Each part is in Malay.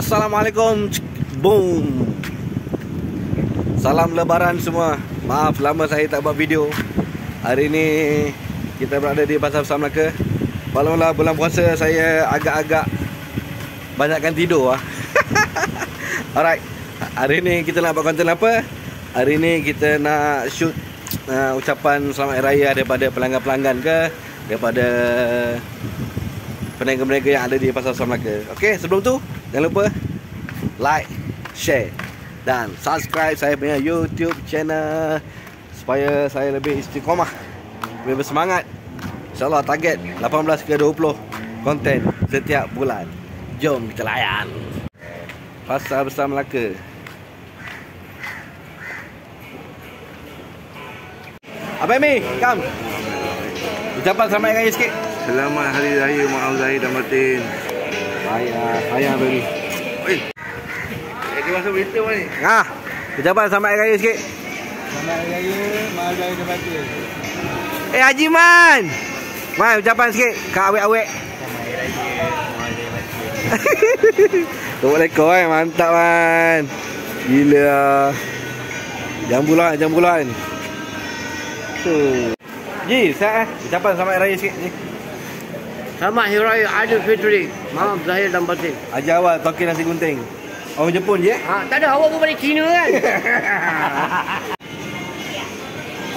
Assalamualaikum. Boom. Salam lebaran semua. Maaf lama saya tak buat video. Hari ni kita berada di Pasar Besar Melaka. Maklumlah bulan puasa saya agak-agak banyakkan tidur. Alright. Hari ni kita nak buat konten apa? Hari ni kita nak shoot ucapan selamat hari raya daripada pelanggan-pelanggan ke, daripada peniaga-peniaga yang ada di Pasar Besar Melaka. Okey, sebelum tu jangan lupa like, share dan subscribe saya punya YouTube channel supaya saya lebih istiqomah, lebih bersemangat. InsyaAllah target 18 ke 20 konten setiap bulan. Jom kita layan Pasar Besar Melaka. Abang Mi, come. Ucapan selamat hari raya sikit. Selamat hari raya Mak Zahir dan Batin. Sayang Abang Mi. Oi. Dia masuk berita mana ni? Ucapan selamat hari raya sikit. Selamat hari raya Mak Zahir dan Batin. Haji Man. Man, ucapan sikit kat awek-awek. Selamat hari raya Mak Zahir dan Batin. Assalamualaikum mantap Man. Gila. Jam bulan. Ji, saya ucapan selamat hari raya sikit Ji. Selamat Hari Raya Aidilfitri, Mak Zahir dan Batin. Ajar awak tokin nasi gunting. Orang Jepun je? Tak ada, awak pun balik Cina kan?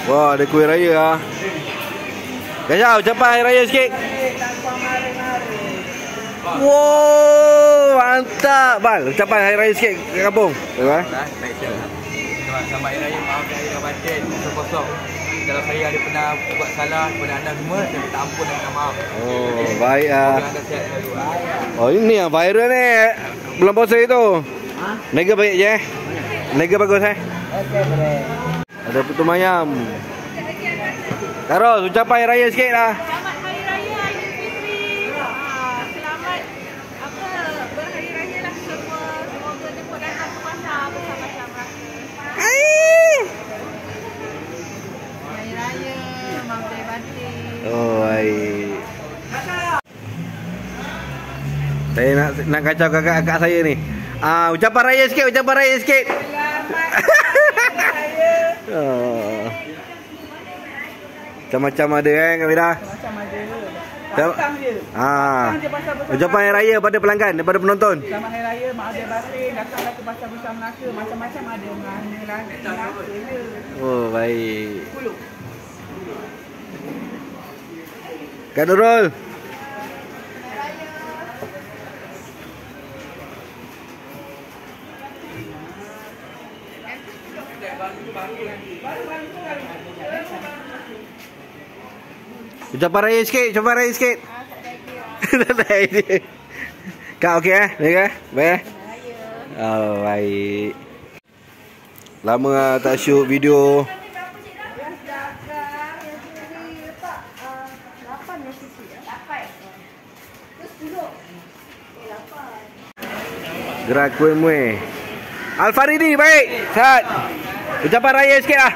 Wah, ada kuih raya lah. Gajah, ucapan hari raya sikit. Wow, mantap. Bal, ucapan hari raya sikit kat kampung. Baik, Selamat hari raya Mak Zahir dan Batin. Kosong. Kalau saya ada pernah buat salah kepada anda semua, saya minta ampun dan minta maaf. Oh, baik ah. Anda sihat selalu. Oh, ini yang viral ni. Bulan puasa itu. Nega baik je. Nega bagus Okey, boleh. Ada putu mayam. Karos, ucapan hari raya sikit lah. Selamat Hari Raya Aidilfitri. Selamat berhari raya lah semua. Semoga jemput datang ke pasar bersama-sama. Hari Raya Mak Zahir Batin. Oh, baik. Saya nak kacau kakak saya ni. Ucapan raya sikit. Selamat Hari Raya. Macam-macam ada Kak Mira. Macam ada. Datang je. Ucapan hari raya pada pelanggan, daripada penonton. Selamat hari raya Mak Zahir Batin. Datanglah ke Pasar Besar Melaka. Macam-macam ada. Oh, baik. Kak Nurul. Ucapan raya sikit, Tak ada idea. Kak okey Baik Baik. Oh, baik. Lama tak shoot video. Gerak kuih muih. Al-Faridi baik. Sehat. Ucapan raya sikit lah.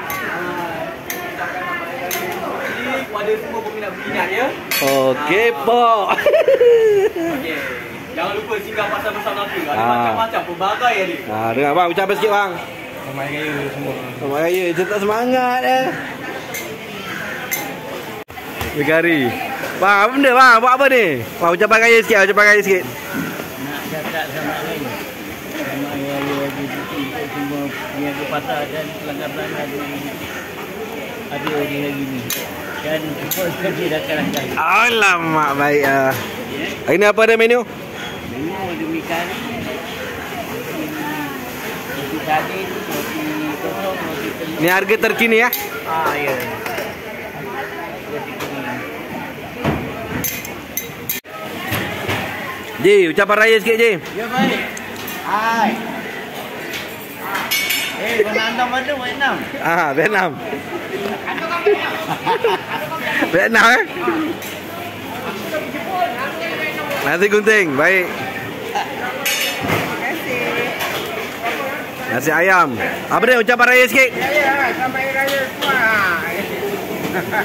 Kepada semua peminat-peminat ya. Okey, Pak. Okey. Jangan lupa singgah Pasar Besar Melaka. Ada macam-macam pelbagai ada. Dengar bang, ucapan sikit bang. Selamat hari raya semua. Selamat raya, cetak semangat Begari. Bang, apa benda bang? Buat apa ni? Bang, ucapan raya sikit. Nak cakap selamat raya. Selamat hari raya Aidilfitri untuk semua peniaga pasar dan pelanggan-pelanggan ada di hari ini. Dan semua sekali rakan-rakan. Alamak, baik Hari ni apa ada menu? Menu ada mi kari, roti sardin, roti kosong, roti telur. Ni harga terkini ya? Ya. Roti kuning. Ji, ucapan raya sikit Ji. Ya baik. Hai. Mana anda mana Vietnam? Vietnam. Vietnam Nasi gunting, baik. Nasi ayam. Apa dia ucapan raya sikit? Selamat hari raya semua.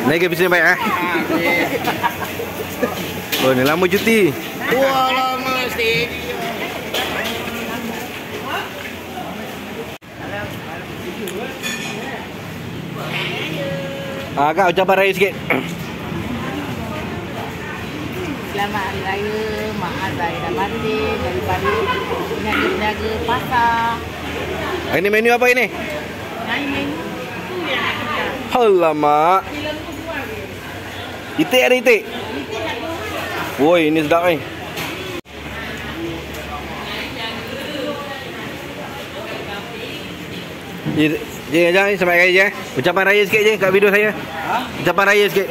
Naik ke bisnes baik Oh, ni lama cuti. Dua lama steady. Kak, ucapan raya sikit. Selamat Hari Raya, maaf zahir dan batin daripada peniaga-peniaga pasar. Ini menu apa ini? Hari menu tu yang nak kerja. Alamak. Itik ada itik? Woi, ini sedap ni. Je, jangan selamat raya je. Ucapan raya sikit je kat video saya. Ucapan raya sikit.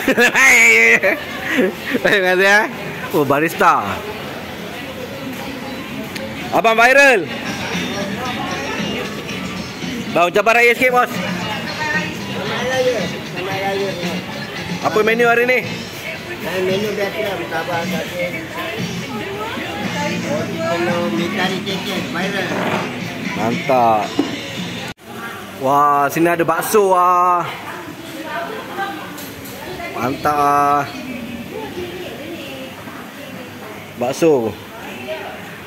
Selamat raya. Terima kasih ya. Oh, barista. Abang viral. Bang, ucapan raya sikit, bos. Apa menu hari ni? Menu biasa lah, bersabar saja. Kalau mie cecek, viral. Mantap. Wah, sini ada bakso ah. Mantap ah. Bakso.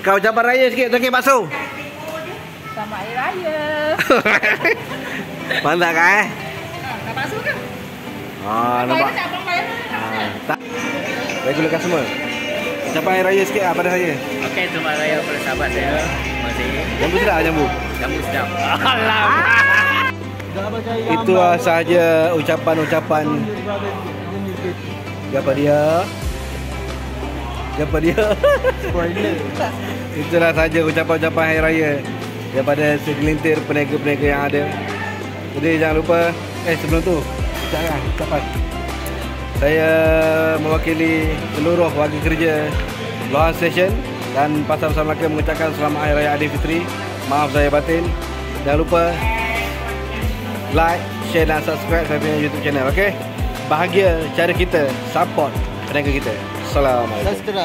Kau ucapan raya sikit, sikit bakso. Selamat Hari Raya. Mantap kan? Nak bakso ke? Nampak. Tak abang bayar. Tak. Regular customer. Ucapan Hari Raya sikit pada saya. Okey, selamat raya kepada sahabat saya. Terima kasih. Jambu sedap jambu. Jamu sedap. Itu sahaja ucapan-ucapan Siapa dia? Itulah sahaja ucapan-ucapan Hari Raya daripada segelintir peniaga-peniaga yang ada. Jadi jangan lupa sebelum tu ucapan. Saya mewakili seluruh warga kerja Lohan Station dan Pasar Besar Melaka mengucapkan selamat Hari Raya Aidilfitri. Maaf zahir batin. Jangan lupa like, share dan subscribe saya punya YouTube channel, okey? Bahagia cara kita support peniaga kita. Assalamualaikum.